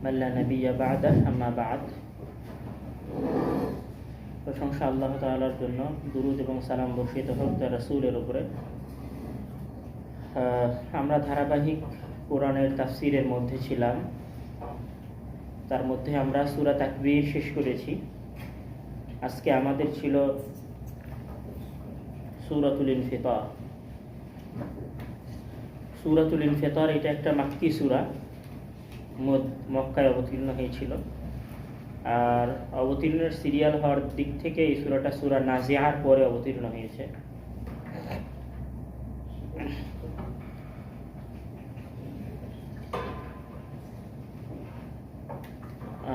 মান লা নাবিয়্যা বা'দাহু আম্মা বা'দ। প্রশংসা আল্লাহ তাআলার জন্য, দুরূদ এবং সালাম বর্ষিত হোক তার রাসূলের উপরে। আমরা ধারাবাহিক কোরআনের তাফসীরের মধ্যে ছিলাম। তার মধ্যে আমরা সূরা তাকবীর শেষ করেছি। আজকে আমাদের ছিল সূরাতুল ইনফিতার। সূরাতুল ইনফিতার এটা একটা মাক্কি সূরা, মক্কায় অবতীর্ণ হয়েছিল। আর অবতীর্ণের সিরিয়াল হওয়ার দিক থেকে এই সূরাটা সূরা নাজিআর পরে অবতীর্ণ হয়েছে।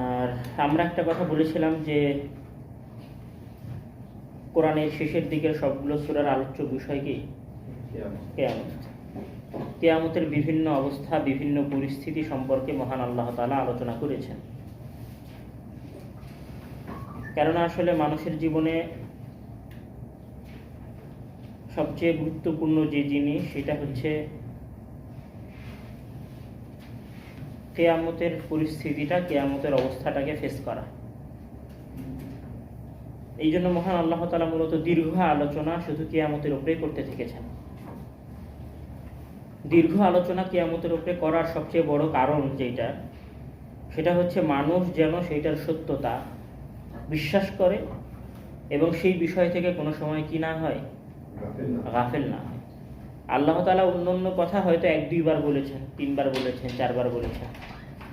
আর আমরা একটা কথা বলেছিলাম যে কোরআনের শেষের দিকের সবগুলো সূরার আলোচ্য বিষয় কি? কিয়ামত। কিয়ামতের বিভিন্ন অবস্থা, বিভিন্ন পরিস্থিতি সম্পর্কে মহান আল্লাহ তাআলা আলোচনা করেছেন। কেননা আসলে মানুষের জীবনে সবচেয়ে গুরুত্বপূর্ণ যে জিনিস সেটা হচ্ছে কিয়ামতের পরিস্থিতিটা, কিয়ামতের অবস্থাটাকে ফেস করা। এই জন্য মহান আল্লাহ তাআলা মূলত দীর্ঘ আলোচনা শুধু কিয়ামতের উপরেই করতে থেকেছেন। দীর্ঘ আলোচনা কিয়ামতের উপরে করার সবচেয়ে বড় কারণ যেটা, সেটা হচ্ছে মানুষ যেন সেইটার সত্যতা বিশ্বাস করে এবং সেই বিষয় থেকে কোনো সময় কি না হয়, গাফেল না হয়। আল্লাহ তাআলা অন্য কথা হয়তো 1-2 বার বলেছেন, 3 বার বলেছেন, 4 বার বলেছেন,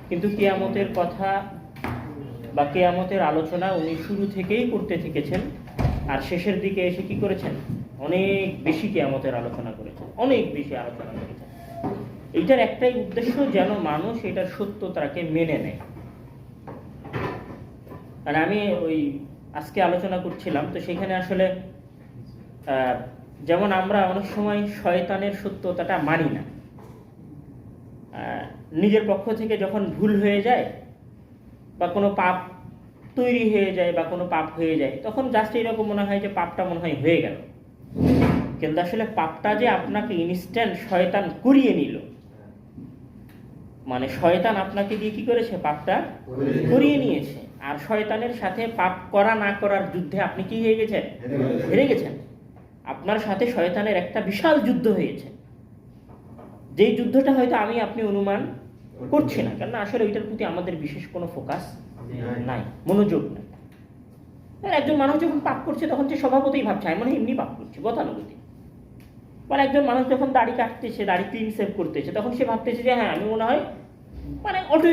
কিন্তু কিয়ামতের কথা বা কিয়ামতের আলোচনা উনি শুরু থেকেই করতে থেকেছেন। আর শেষের দিকে এসে কি করেছেন? অনেক বেশি কিয়ামতের আলোচনা করেছেন, অনেক বেশি আলোচনা করেছেন। এইটার একটাই উদ্দেশ্য, যেন মানুষ এটার সত্যতাকে মেনে নেয়। আর আমি আজকে আলোচনা করছিলাম, তো সেখানে আসলে যেমন আমরা অনেক সময় শয়তানের সত্যতাটা মানি না। নিজের পক্ষ থেকে যখন ভুল হয়ে যায় বা কোনো পাপ তৈরি হয়ে যায় বা কোনো পাপ হয়ে যায়, তখন জাস্ট এরকম মনে হয় যে পাপটা মনে হয় হয়ে গেল। কিন্তু আসলে পাপটা যে আপনাকে ইনস্ট্যান্ট শয়তান করিয়ে নিল, মানে শয়তান আপনাকে দিয়ে কি করেছে? পাপটা করিয়ে নিয়েছে। আর শয়তানের সাথে পাপ করা না করার যুদ্ধে আপনি কি হয়ে গেছেন? হেরে গেছেন। আপনার সাথে শয়তানের একটা বিশাল যুদ্ধ হয়েছে, যেই যুদ্ধটা হয়তো আপনি অনুমান করছি না, কেননা আসলে ওইটার প্রতি আমাদের বিশেষ কোনো ফোকাস নাই, মনোযোগ নাই। একজন মানুষ যখন পাপ করছে তখন সে স্বভাবতই ভাবছে আমি মনে হয় এমনি পাপ করছি, গতানুগতিক। মানে একজন মানুষ যখন দাড়ি কাটতেছে, দাড়ি ক্লিন সেভ করতেছে, তখন সে ভাবতেছে যে হ্যাঁ আমি মনে হয় মানে অটো